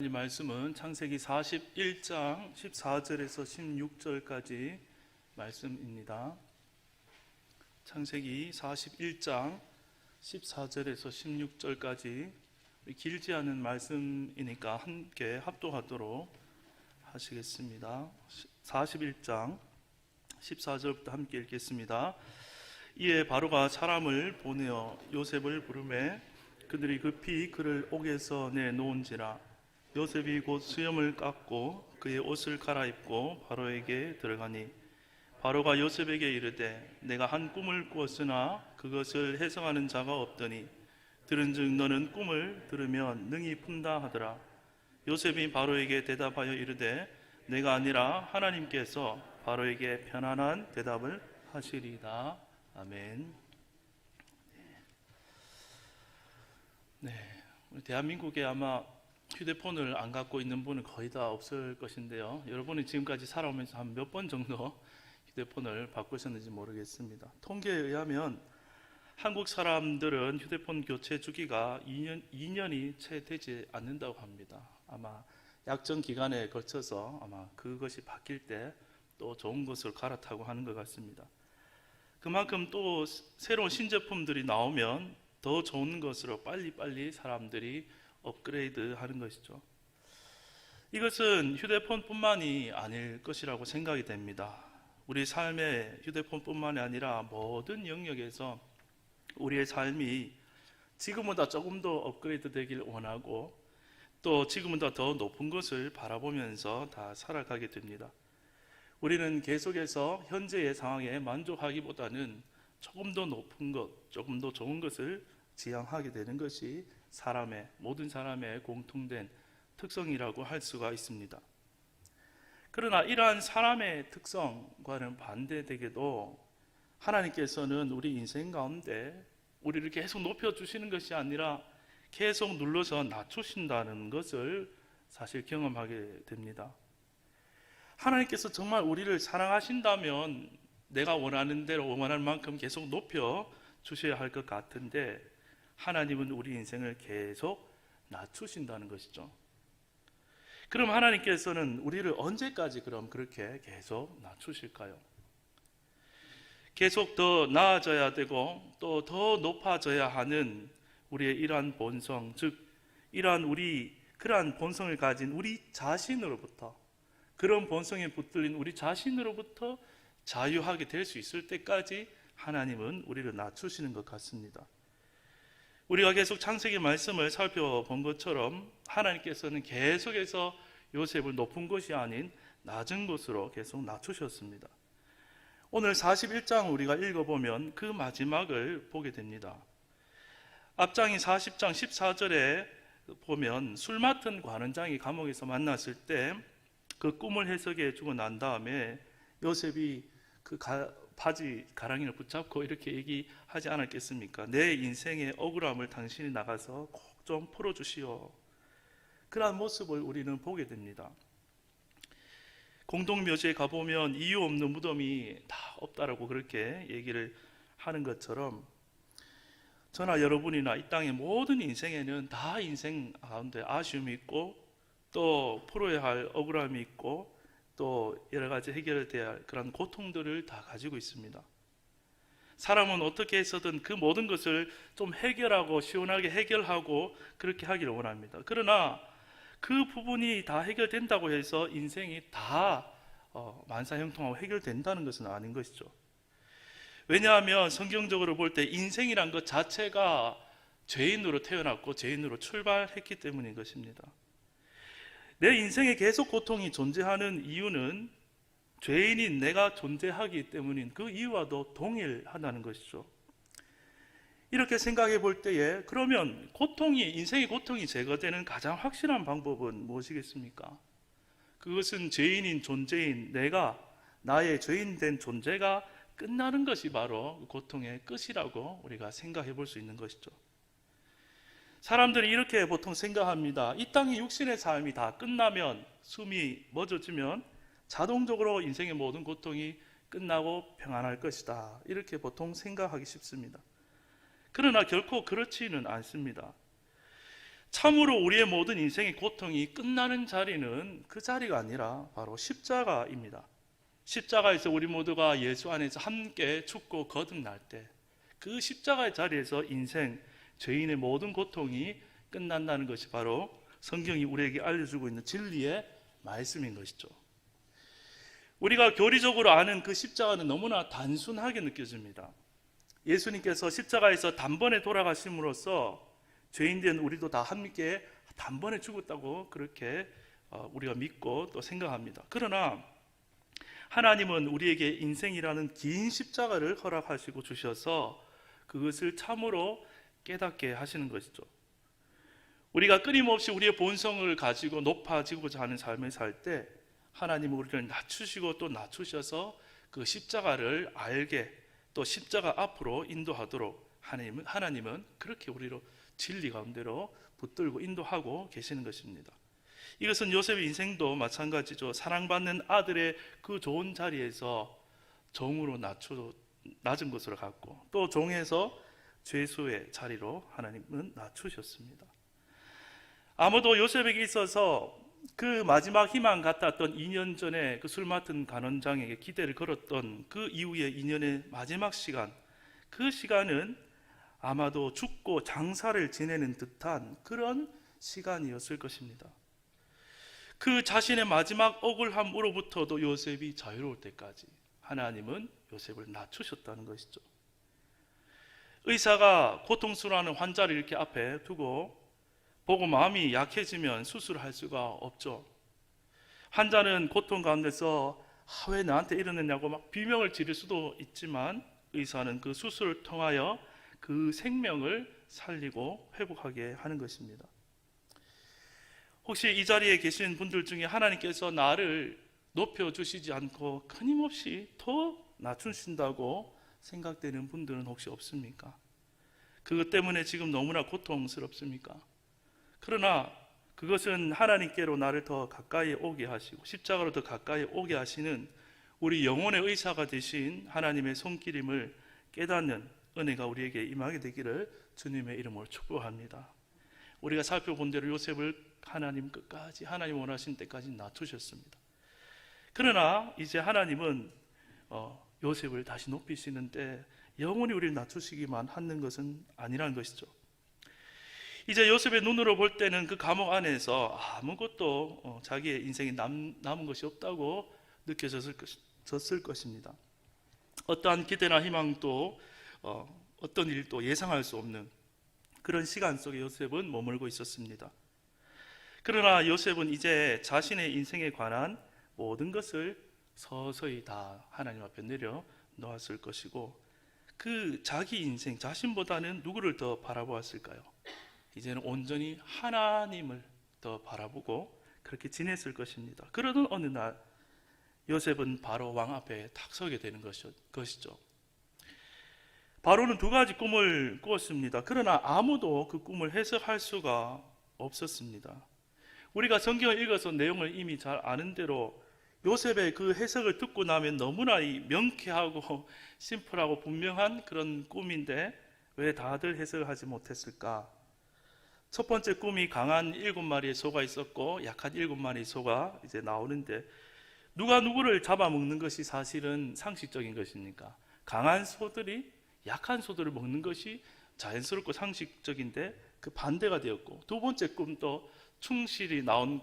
이 말씀은 창세기 41장 14절에서 16절까지 말씀입니다. 창세기 41장 14절에서 16절까지 길지 않은 말씀이니까 함께 합독하도록 하시겠습니다. 41장 14절부터 함께 읽겠습니다. 이에 바로가 사람을 보내어 요셉을 부르매 그들이 급히 그를 옥에서 내놓은지라. 요셉이 곧 수염을 깎고 그의 옷을 갈아입고 바로에게 들어가니 바로가 요셉에게 이르되 내가 한 꿈을 꾸었으나 그것을 해석하는 자가 없더니 들은즉 너는 꿈을 들으면 능히 푼다 하더라. 요셉이 바로에게 대답하여 이르되 내가 아니라 하나님께서 바로에게 편안한 대답을 하시리이다. 아멘. 우리 대한민국에 아마 휴대폰을 안 갖고 있는 분은 거의 다 없을 것인데요. 여러분이 지금까지 살아오면서 한 몇 번 정도 휴대폰을 바꾸셨는지 모르겠습니다. 통계에 의하면 한국 사람들은 휴대폰 교체 주기가 2년이 채 되지 않는다고 합니다. 아마 약정 기간에 걸쳐서 아마 그것이 바뀔 때 또 좋은 것으로 갈아타고 하는 것 같습니다. 그만큼 또 새로운 신제품들이 나오면 더 좋은 것으로 빨리빨리 사람들이 업그레이드 하는 것이죠. 이것은 휴대폰뿐만이 아닐 것이라고 생각이 됩니다. 우리 삶의 휴대폰뿐만이 아니라 모든 영역에서 우리의 삶이 지금보다 조금 더 업그레이드 되길 원하고 또 지금보다 더 높은 것을 바라보면서 다 살아가게 됩니다. 우리는 계속해서 현재의 상황에 만족하기보다는 조금 더 높은 것, 조금 더 좋은 것을 지향하게 되는 것이 모든 사람의 공통된 특성이라고 할 수가 있습니다. 그러나 이러한 사람의 특성과는 반대되게도 하나님께서는 우리 인생 가운데 우리를 계속 높여주시는 것이 아니라 계속 눌러서 낮추신다는 것을 사실 경험하게 됩니다. 하나님께서 정말 우리를 사랑하신다면 내가 원하는 대로 원하는 만큼 계속 높여주셔야 할 것 같은데 하나님은 우리 인생을 계속 낮추신다는 것이죠. 그럼 하나님께서는 우리를 언제까지 그럼 그렇게 계속 낮추실까요? 계속 더 나아져야 되고 또 더 높아져야 하는 우리의 이러한 본성, 즉 그러한 본성을 가진 우리 자신으로부터, 그런 본성에 붙들린 우리 자신으로부터 자유하게 될 수 있을 때까지 하나님은 우리를 낮추시는 것 같습니다. 우리가 계속 창세기 말씀을 살펴본 것처럼 하나님께서는 계속해서 요셉을 높은 곳이 아닌 낮은 곳으로 계속 낮추셨습니다. 오늘 41장 우리가 읽어보면 그 마지막을 보게 됩니다. 앞장이 40장 14절에 보면 술 맡은 관원장이 감옥에서 만났을 때 그 꿈을 해석해 주고 난 다음에 요셉이 그 바지 가랑이를 붙잡고 이렇게 얘기하지 않았겠습니까? 내 인생의 억울함을 당신이 나가서 꼭 좀 풀어주시오. 그러한 모습을 우리는 보게 됩니다. 공동묘지에 가보면 이유 없는 무덤이 다 없다라고 그렇게 얘기를 하는 것처럼 저나 여러분이나 이 땅의 모든 인생에는 다 인생 가운데 아쉬움이 있고 또 풀어야 할 억울함이 있고 또 여러 가지 해결돼야 할 그런 고통들을 다 가지고 있습니다. 사람은 어떻게 해서든 그 모든 것을 좀 해결하고 시원하게 해결하고 그렇게 하기를 원합니다. 그러나 그 부분이 다 해결된다고 해서 인생이 다 만사형통하고 해결된다는 것은 아닌 것이죠. 왜냐하면 성경적으로 볼 때 인생이란 것 자체가 죄인으로 태어났고 죄인으로 출발했기 때문인 것입니다. 내 인생에 계속 고통이 존재하는 이유는 죄인인 내가 존재하기 때문인 그 이유와도 동일하다는 것이죠. 이렇게 생각해 볼 때에 그러면 인생의 고통이 제거되는 가장 확실한 방법은 무엇이겠습니까? 그것은 죄인인 존재인 나의 죄인된 존재가 끝나는 것이 바로 고통의 끝이라고 우리가 생각해 볼 수 있는 것이죠. 사람들이 이렇게 보통 생각합니다. 이 땅의 육신의 삶이 다 끝나면, 숨이 멎어지면 자동적으로 인생의 모든 고통이 끝나고 평안할 것이다. 이렇게 보통 생각하기 쉽습니다. 그러나 결코 그렇지는 않습니다. 참으로 우리의 모든 인생의 고통이 끝나는 자리는 그 자리가 아니라 바로 십자가입니다. 십자가에서 우리 모두가 예수 안에서 함께 죽고 거듭날 때 그 십자가의 자리에서 인생, 죄인의 모든 고통이 끝난다는 것이 바로 성경이 우리에게 알려주고 있는 진리의 말씀인 것이죠. 우리가 교리적으로 아는 그 십자가는 너무나 단순하게 느껴집니다. 예수님께서 십자가에서 단번에 돌아가심으로써 죄인된 우리도 다 함께 단번에 죽었다고 그렇게 우리가 믿고 또 생각합니다. 그러나 하나님은 우리에게 인생이라는 긴 십자가를 허락하시고 주셔서 그것을 참으로 깨닫게 하시는 것이죠. 우리가 끊임없이 우리의 본성을 가지고 높아지고자 하는 삶을 살 때 하나님은 우리를 낮추시고 또 낮추셔서 그 십자가를 알게 또 십자가 앞으로 인도하도록 하나님은 그렇게 우리로 진리 가운데로 붙들고 인도하고 계시는 것입니다. 이것은 요셉의 인생도 마찬가지죠. 사랑받는 아들의 그 좋은 자리에서 종으로 낮은 것으로 갔고 또 종에서 죄수의 자리로 하나님은 낮추셨습니다. 아무도 요셉에게 있어서 그 마지막 희망 같았던 2년 전에 그 술 맡은 간원장에게 기대를 걸었던 그 이후의 2년의 마지막 시간, 그 시간은 아마도 죽고 장사를 지내는 듯한 그런 시간이었을 것입니다. 그 자신의 마지막 억울함으로부터도 요셉이 자유로울 때까지 하나님은 요셉을 낮추셨다는 것이죠. 의사가 고통스러워하는 환자를 이렇게 앞에 두고 보고 마음이 약해지면 수술을 할 수가 없죠. 환자는 고통 가운데서 왜 나한테 이러느냐고 막 비명을 지를 수도 있지만 의사는 그 수술을 통하여 그 생명을 살리고 회복하게 하는 것입니다. 혹시 이 자리에 계신 분들 중에 하나님께서 나를 높여주시지 않고 끊임없이 더 낮추신다고 생각되는 분들은 혹시 없습니까? 그것 때문에 지금 너무나 고통스럽습니까? 그러나 그것은 하나님께로 나를 더 가까이 오게 하시고 십자가로 더 가까이 오게 하시는 우리 영혼의 의사가 되신 하나님의 손길임을 깨닫는 은혜가 우리에게 임하게 되기를 주님의 이름으로 축복합니다. 우리가 살펴본 대로 요셉을 하나님 끝까지 하나님 원하신 때까지 낮추셨습니다. 그러나 이제 하나님은 요셉을 다시 높이시는데 영원히 우리를 낮추시기만 하는 것은 아니라는 것이죠. 이제 요셉의 눈으로 볼 때는 그 감옥 안에서 아무것도 자기의 인생에 남은 것이 없다고 느껴졌을 것입니다. 어떠한 기대나 희망도 어떤 일도 예상할 수 없는 그런 시간 속에 요셉은 머물고 있었습니다. 그러나 요셉은 이제 자신의 인생에 관한 모든 것을 서서히 다 하나님 앞에 내려 놓았을 것이고 그 자기 인생 자신보다는 누구를 더 바라보았을까요? 이제는 온전히 하나님을 더 바라보고 그렇게 지냈을 것입니다. 그러던 어느 날 요셉은 바로 왕 앞에 탁 서게 되는 것이죠. 바로는 두 가지 꿈을 꾸었습니다. 그러나 아무도 그 꿈을 해석할 수가 없었습니다. 우리가 성경을 읽어서 내용을 이미 잘 아는 대로 요셉의 그 해석을 듣고 나면 너무나 명쾌하고 심플하고 분명한 그런 꿈인데 왜 다들 해석을 하지 못했을까? 첫 번째 꿈이 강한 7마리의 소가 있었고 약한 7마리의 소가 이제 나오는데 누가 누구를 잡아먹는 것이 사실은 상식적인 것입니까? 강한 소들이 약한 소들을 먹는 것이 자연스럽고 상식적인데 그 반대가 되었고 두 번째 꿈도 충실히 나온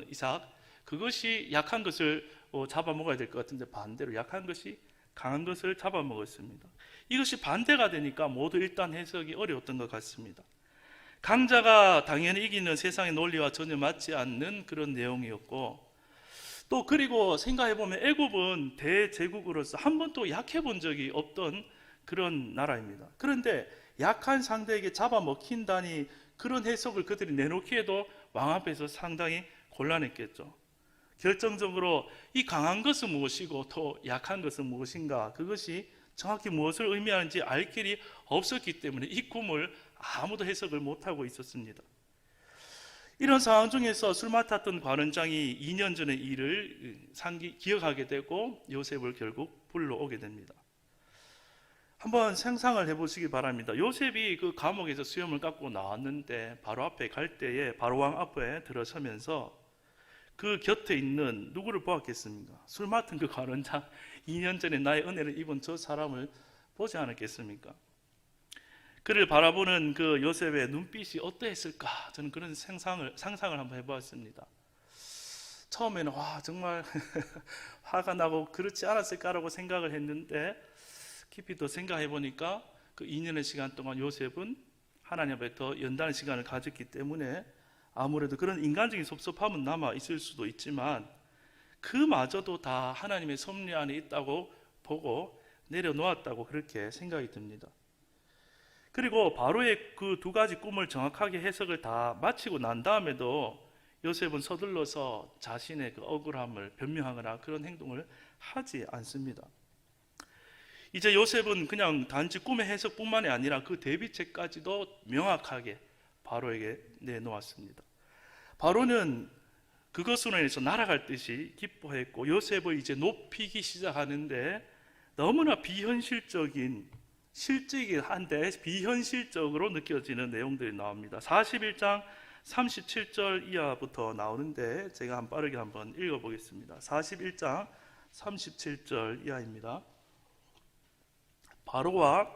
이삭 그것이 약한 것을 잡아먹어야 될 것 같은데 반대로 약한 것이 강한 것을 잡아먹었습니다. 이것이 반대가 되니까 모두 일단 해석이 어려웠던 것 같습니다. 강자가 당연히 이기는 세상의 논리와 전혀 맞지 않는 그런 내용이었고 또 그리고 생각해보면 애굽은 대제국으로서 한 번도 약해본 적이 없던 그런 나라입니다. 그런데 약한 상대에게 잡아먹힌다니 그런 해석을 그들이 내놓기에도 왕 앞에서 상당히 곤란했겠죠. 결정적으로 이 강한 것은 무엇이고 또 약한 것은 무엇인가 그것이 정확히 무엇을 의미하는지 알 길이 없었기 때문에 이 꿈을 아무도 해석을 못하고 있었습니다. 이런 상황 중에서 술 맡았던 관원장이 2년 전의 일을 기억하게 되고 요셉을 결국 불러오게 됩니다. 한번 상상을 해보시기 바랍니다. 요셉이 그 감옥에서 수염을 깎고 나왔는데 바로 앞에 갈 때에 바로왕 앞에 들어서면서 그 곁에 있는 누구를 보았겠습니까? 술 맡은 그 관원장, 2년 전에 나의 은혜를 입은 저 사람을 보지 않았겠습니까? 그를 바라보는 그 요셉의 눈빛이 어떠했을까? 저는 그런 상상을 한번 해보았습니다. 처음에는 와 정말 화가 나고 그렇지 않았을까라고 생각을 했는데 깊이 더 생각해 보니까 그 2년의 시간 동안 요셉은 하나님 앞에 더 연단의 시간을 가졌기 때문에 아무래도 그런 인간적인 섭섭함은 남아 있을 수도 있지만 그마저도 다 하나님의 섭리 안에 있다고 보고 내려놓았다고 그렇게 생각이 듭니다. 그리고 바로의 그 두 가지 꿈을 정확하게 해석을 다 마치고 난 다음에도 요셉은 서둘러서 자신의 그 억울함을 변명하거나 그런 행동을 하지 않습니다. 이제 요셉은 그냥 단지 꿈의 해석뿐만이 아니라 그 대비책까지도 명확하게 바로에게 내놓았습니다. 바로는 그것으로 인해서 날아갈 듯이 기뻐했고 요셉을 이제 높이기 시작하는데 너무나 비현실적인 실제이긴 한데 비현실적으로 느껴지는 내용들이 나옵니다. 41장 37절 이하부터 나오는데 제가 빠르게 한번 읽어보겠습니다. 41장 37절 이하입니다. 바로와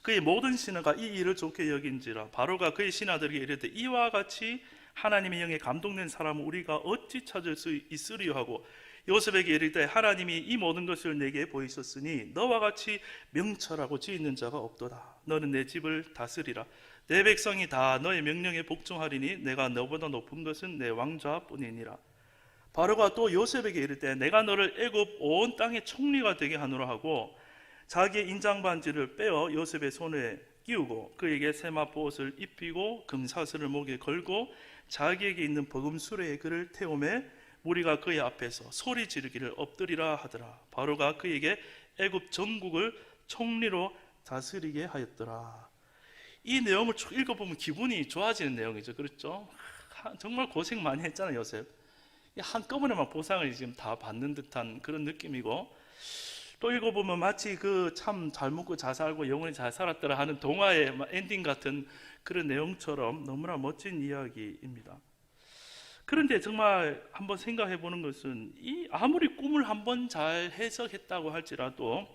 그의 모든 신하가 이 일을 좋게 여긴지라 바로가 그의 신하들에게 이르되 이와 같이 하나님의 영에 감동된 사람을 우리가 어찌 찾을 수 있으리요 하고 요셉에게 이르되 하나님이 이 모든 것을 내게 보이셨으니 너와 같이 명철하고 지혜 있는 자가 없도다. 너는 내 집을 다스리라. 내 백성이 다 너의 명령에 복종하리니 내가 너보다 높은 것은 내 왕좌뿐이니라. 바로가 또 요셉에게 이르되 내가 너를 애굽 온 땅의 총리가 되게 하노라 하고 자기의 인장 반지를 빼어 요셉의 손에 끼우고 그에게 세마포 옷을 입히고 금사슬을 목에 걸고 자기에게 있는 버금 수레에 그를 태우매 무리가 그의 앞에서 소리 지르기를 엎드리라 하더라. 바로가 그에게 애굽 전국을 총리로 다스리게 하였더라. 이 내용을 쭉 읽어보면 기분이 좋아지는 내용이죠. 그렇죠? 정말 고생 많이 했잖아요, 요셉. 한꺼번에만 보상을 지금 다 받는 듯한 그런 느낌이고 또 읽어보면 마치 그 참 잘 먹고 잘 살고 영원히 잘 살았더라 하는 동화의 엔딩 같은 그런 내용처럼 너무나 멋진 이야기입니다. 그런데 정말 한번 생각해 보는 것은 이 아무리 꿈을 한번 잘 해석했다고 할지라도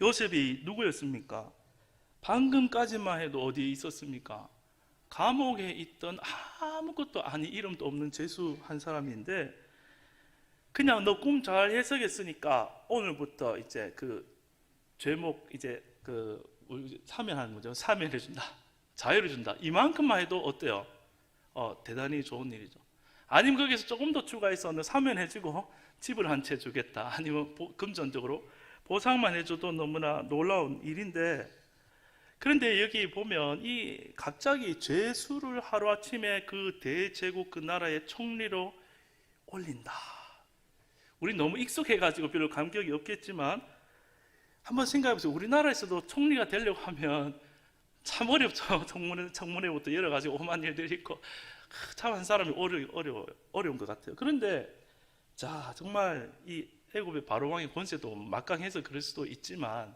요셉이 누구였습니까? 방금까지만 해도 어디에 있었습니까? 감옥에 있던 아무것도 아닌 이름도 없는 죄수 한 사람인데 그냥 너 꿈 잘 해석했으니까 오늘부터 이제 그 죄목 이제 그 사면하는 거죠. 사면해 준다. 자유를 준다. 이만큼만 해도 어때요? 대단히 좋은 일이죠. 아니면 거기서 조금 더 추가해서 너 사면해주고 집을 한 채 주겠다. 아니면 금전적으로 보상만 해줘도 너무나 놀라운 일인데 그런데 여기 보면 이 갑자기 죄수를 하루아침에 그 대제국 그 나라의 총리로 올린다. 우리 너무 익숙해가지고 별로 감격이 없겠지만 한번 생각해보세요. 우리나라에서도 총리가 되려고 하면 참 어렵죠. 청문회부터 여러 가지 오만 일들이 있고 참 한 사람이 어려운 것 같아요. 그런데 자 정말 이 애굽의 바로왕의 권세도 막강해서 그럴 수도 있지만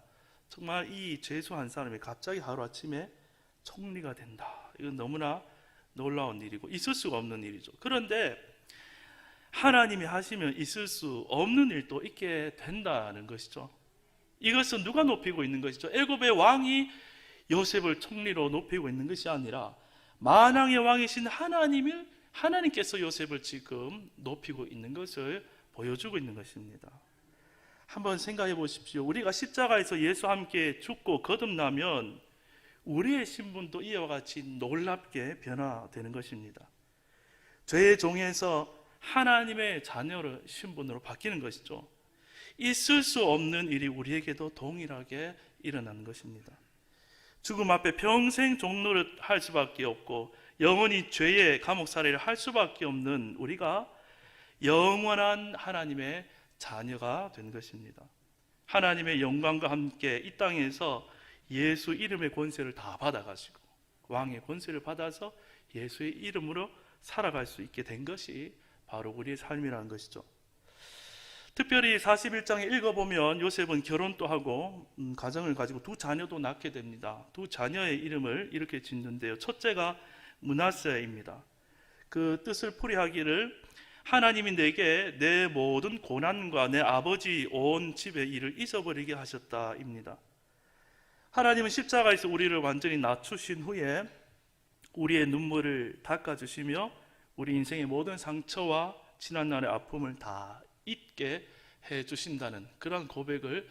정말 이 죄수 한 사람이 갑자기 하루아침에 총리가 된다. 이건 너무나 놀라운 일이고 있을 수가 없는 일이죠. 그런데 하나님이 하시면 있을 수 없는 일도 있게 된다는 것이죠. 이것은 누가 높이고 있는 것이죠? 애굽의 왕이 요셉을 총리로 높이고 있는 것이 아니라 만왕의 왕이신 하나님께서 요셉을 지금 높이고 있는 것을 보여주고 있는 것입니다. 한번 생각해 보십시오. 우리가 십자가에서 예수와 함께 죽고 거듭나면 우리의 신분도 이와 같이 놀랍게 변화되는 것입니다. 죄의 종에서 하나님의 자녀를 신분으로 바뀌는 것이죠. 있을 수 없는 일이 우리에게도 동일하게 일어나는 것입니다. 죽음 앞에 평생 종노릇 할 수밖에 없고 영원히 죄의 감옥살이를 할 수밖에 없는 우리가 영원한 하나님의 자녀가 된 것입니다. 하나님의 영광과 함께 이 땅에서 예수 이름의 권세를 다 받아가지고 왕의 권세를 받아서 예수의 이름으로 살아갈 수 있게 된 것이 바로 우리의 삶이라는 것이죠. 특별히 41장에 읽어보면 요셉은 결혼도 하고 가정을 가지고 두 자녀도 낳게 됩니다. 두 자녀의 이름을 이렇게 짓는데요. 첫째가 므낫세입니다. 그 뜻을 풀이하기를 하나님이 내게 내 모든 고난과 내 아버지 온 집의 일을 잊어버리게 하셨다입니다. 하나님은 십자가에서 우리를 완전히 낮추신 후에 우리의 눈물을 닦아주시며 우리 인생의 모든 상처와 지난날의 아픔을 다 잊게 해주신다는 그런 고백을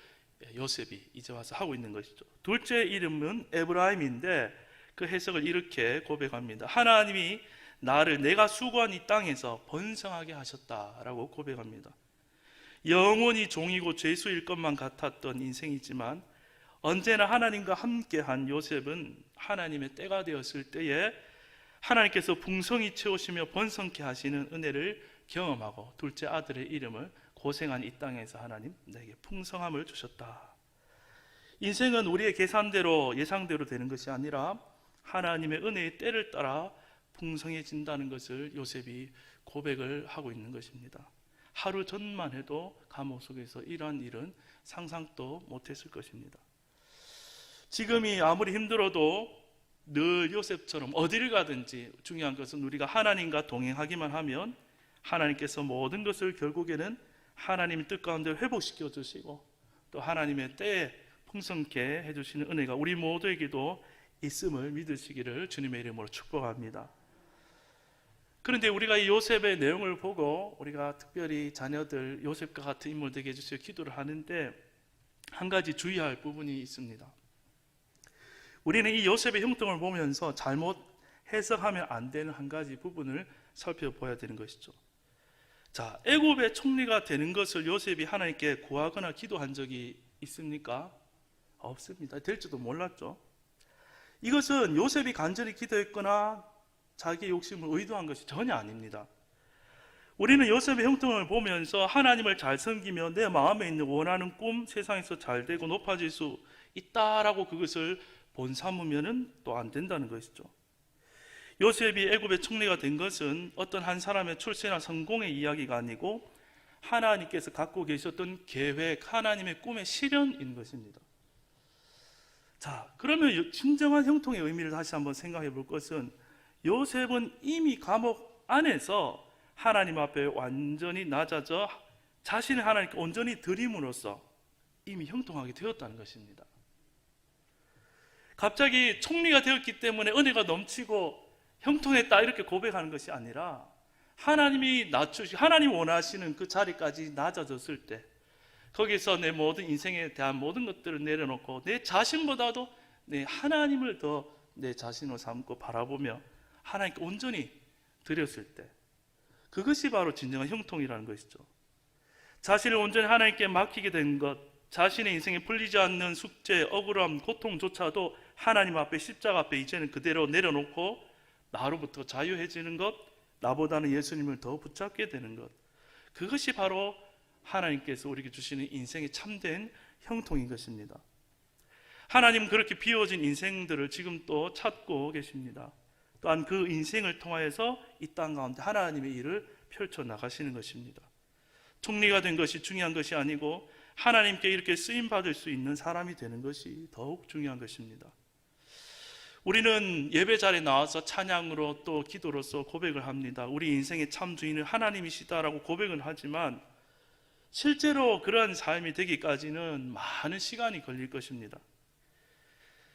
요셉이 이제 와서 하고 있는 것이죠. 둘째 이름은 에브라임인데 그 해석을 이렇게 고백합니다. 하나님이 나를 내가 수고한 이 땅에서 번성하게 하셨다라고 고백합니다. 영원히 종이고 죄수일 것만 같았던 인생이지만 언제나 하나님과 함께한 요셉은 하나님의 때가 되었을 때에 하나님께서 풍성히 채우시며 번성케 하시는 은혜를 경험하고 둘째 아들의 이름을 고생한 이 땅에서 하나님 내게 풍성함을 주셨다. 인생은 우리의 계산대로 예상대로 되는 것이 아니라 하나님의 은혜의 때를 따라 풍성해진다는 것을 요셉이 고백을 하고 있는 것입니다. 하루 전만 해도 감옥 속에서 이러한 일은 상상도 못했을 것입니다. 지금이 아무리 힘들어도 늘 요셉처럼 어디를 가든지 중요한 것은 우리가 하나님과 동행하기만 하면 하나님께서 모든 것을 결국에는 하나님의 뜻 가운데 회복시켜 주시고 또 하나님의 때에 풍성케 해주시는 은혜가 우리 모두에게도 있음을 믿으시기를 주님의 이름으로 축복합니다. 그런데 우리가 이 요셉의 내용을 보고 우리가 특별히 자녀들 요셉과 같은 인물 되게 해주시어 기도를 하는데 한 가지 주의할 부분이 있습니다. 우리는 이 요셉의 형통을 보면서 잘못 해석하면 안 되는 한 가지 부분을 살펴봐야 되는 것이죠. 자, 애굽의 총리가 되는 것을 요셉이 하나님께 구하거나 기도한 적이 있습니까? 없습니다. 될지도 몰랐죠. 이것은 요셉이 간절히 기도했거나 자기 욕심을 의도한 것이 전혀 아닙니다. 우리는 요셉의 형통을 보면서 하나님을 잘 섬기며 내 마음에 있는 원하는 꿈, 세상에서 잘 되고 높아질 수 있다라고 그것을 본삼으면은 또 안 된다는 것이죠. 요셉이 애굽의 총리가 된 것은 어떤 한 사람의 출세나 성공의 이야기가 아니고 하나님께서 갖고 계셨던 계획, 하나님의 꿈의 실현인 것입니다. 자, 그러면 진정한 형통의 의미를 다시 한번 생각해 볼 것은 요셉은 이미 감옥 안에서 하나님 앞에 완전히 낮아져 자신을 하나님께 온전히 드림으로써 이미 형통하게 되었다는 것입니다. 갑자기 총리가 되었기 때문에 은혜가 넘치고 형통했다 이렇게 고백하는 것이 아니라 하나님이 하나님 원하시는 그 자리까지 낮아졌을 때 거기서 내 모든 인생에 대한 모든 것들을 내려놓고 내 자신보다도 내 하나님을 더 내 자신으로 삼고 바라보며 하나님께 온전히 드렸을 때 그것이 바로 진정한 형통이라는 것이죠. 자신을 온전히 하나님께 맡기게 된 것, 자신의 인생에 풀리지 않는 숙제, 억울함, 고통조차도 하나님 앞에 십자가 앞에 이제는 그대로 내려놓고 나로부터 자유해지는 것, 나보다는 예수님을 더 붙잡게 되는 것, 그것이 바로 하나님께서 우리에게 주시는 인생의 참된 형통인 것입니다. 하나님은 그렇게 비워진 인생들을 지금 또 찾고 계십니다. 또한 그 인생을 통하여서 이 땅 가운데 하나님의 일을 펼쳐나가시는 것입니다. 총리가 된 것이 중요한 것이 아니고 하나님께 이렇게 쓰임받을 수 있는 사람이 되는 것이 더욱 중요한 것입니다. 우리는 예배 자리에 나와서 찬양으로 또 기도로서 고백을 합니다. 우리 인생의 참 주인은 하나님이시다라고 고백은 하지만 실제로 그러한 삶이 되기까지는 많은 시간이 걸릴 것입니다.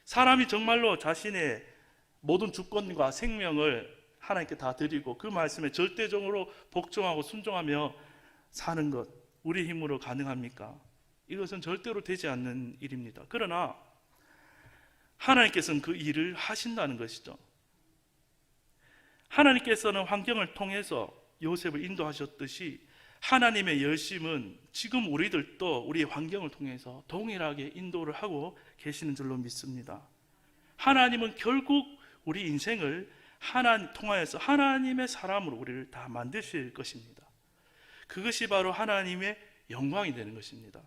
사람이 정말로 자신의 모든 주권과 생명을 하나님께 다 드리고 그 말씀에 절대적으로 복종하고 순종하며 사는 것, 우리 힘으로 가능합니까? 이것은 절대로 되지 않는 일입니다. 그러나 하나님께서는 그 일을 하신다는 것이죠. 하나님께서는 환경을 통해서 요셉을 인도하셨듯이 하나님의 열심은 지금 우리들도 우리의 환경을 통해서 동일하게 인도를 하고 계시는 줄로 믿습니다. 하나님은 결국 우리 인생을 통하여서 하나님의 사람으로 우리를 다 만드실 것입니다. 그것이 바로 하나님의 영광이 되는 것입니다.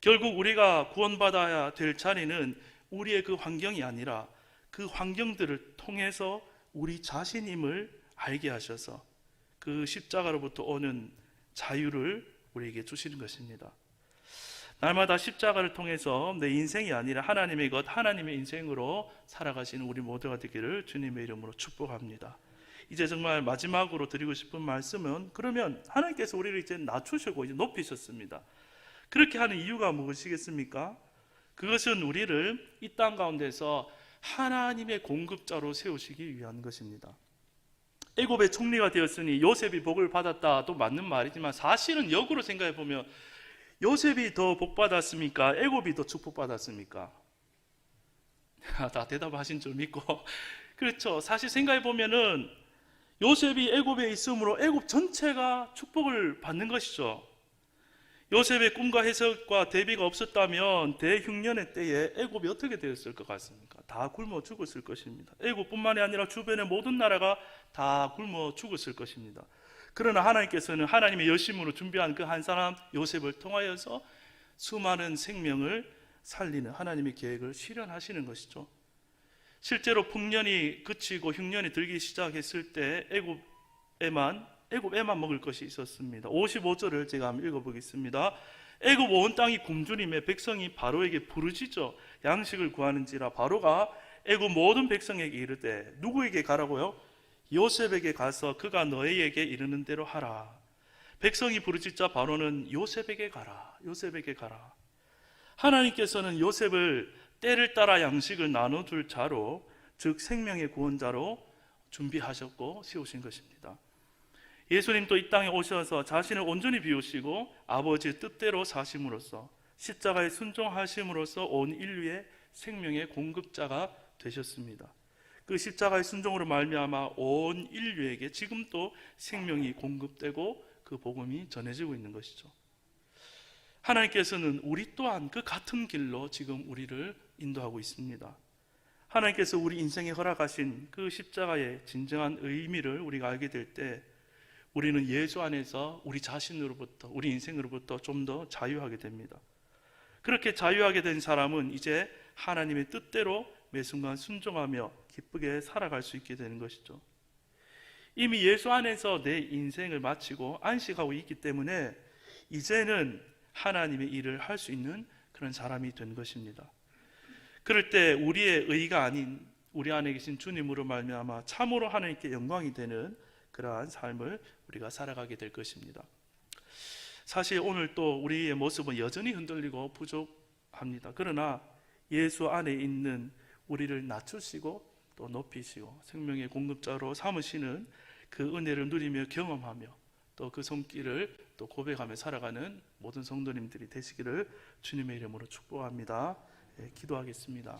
결국 우리가 구원받아야 될 자리는 우리의 그 환경이 아니라 그 환경들을 통해서 우리 자신임을 알게 하셔서 그 십자가로부터 오는 자유를 우리에게 주시는 것입니다. 날마다 십자가를 통해서 내 인생이 아니라 하나님의 것, 하나님의 인생으로 살아가시는 우리 모두가 되기를 주님의 이름으로 축복합니다. 이제 정말 마지막으로 드리고 싶은 말씀은, 그러면 하나님께서 우리를 이제 낮추시고 이제 높이셨습니다. 그렇게 하는 이유가 무엇이겠습니까? 그것은 우리를 이 땅 가운데서 하나님의 공급자로 세우시기 위한 것입니다. 애굽의 총리가 되었으니 요셉이 복을 받았다도 맞는 말이지만, 사실은 역으로 생각해 보면 요셉이 더 복 받았습니까? 애굽이 더 축복 받았습니까? 다 대답하신 줄 믿고. 그렇죠. 사실 생각해 보면은 요셉이 애굽에 있으므로 애굽 전체가 축복을 받는 것이죠. 요셉의 꿈과 해석과 대비가 없었다면 대흉년의 때에 애굽이 어떻게 되었을 것 같습니까? 다 굶어 죽었을 것입니다. 애굽뿐만이 아니라 주변의 모든 나라가 다 굶어 죽었을 것입니다. 그러나 하나님께서는 하나님의 여심으로 준비한 그 한 사람 요셉을 통하여서 수많은 생명을 살리는 하나님의 계획을 실현하시는 것이죠. 실제로 풍년이 그치고 흉년이 들기 시작했을 때 애굽에만 먹을 것이 있었습니다. 55절을 제가 한번 읽어보겠습니다. 애굽 온 땅이 굶주림에 백성이 바로에게 부르짖어 양식을 구하는지라 바로가 애굽 모든 백성에게 이르되, 누구에게 가라고요? 요셉에게 가서 그가 너희에게 이르는 대로 하라. 백성이 부르짖자 바로는 요셉에게 가라, 요셉에게 가라. 하나님께서는 요셉을 때를 따라 양식을 나눠줄 자로, 즉 생명의 구원자로 준비하셨고 세우신 것입니다. 예수님도 이 땅에 오셔서 자신을 온전히 비우시고 아버지의 뜻대로 사심으로써, 십자가에 순종하심으로써 온 인류의 생명의 공급자가 되셨습니다. 그 십자가의 순종으로 말미암아 온 인류에게 지금 또 생명이 공급되고 그 복음이 전해지고 있는 것이죠. 하나님께서는 우리 또한 그 같은 길로 지금 우리를 인도하고 있습니다. 하나님께서 우리 인생에 허락하신 그 십자가의 진정한 의미를 우리가 알게 될 때, 우리는 예수 안에서 우리 자신으로부터, 우리 인생으로부터 좀 더 자유하게 됩니다. 그렇게 자유하게 된 사람은 이제 하나님의 뜻대로 매 순간 순종하며 기쁘게 살아갈 수 있게 되는 것이죠. 이미 예수 안에서 내 인생을 마치고 안식하고 있기 때문에 이제는 하나님의 일을 할 수 있는 그런 사람이 된 것입니다. 그럴 때 우리의 의가 아닌 우리 안에 계신 주님으로 말미암아 참으로 하나님께 영광이 되는 그러한 삶을 우리가 살아가게 될 것입니다. 사실 오늘 또 우리의 모습은 여전히 흔들리고 부족합니다. 그러나 예수 안에 있는 우리를 낮추시고 또 높이시고 생명의 공급자로 삼으시는 그 은혜를 누리며 경험하며 또 그 손길을 또 고백하며 살아가는 모든 성도님들이 되시기를 주님의 이름으로 축복합니다. 기도하겠습니다.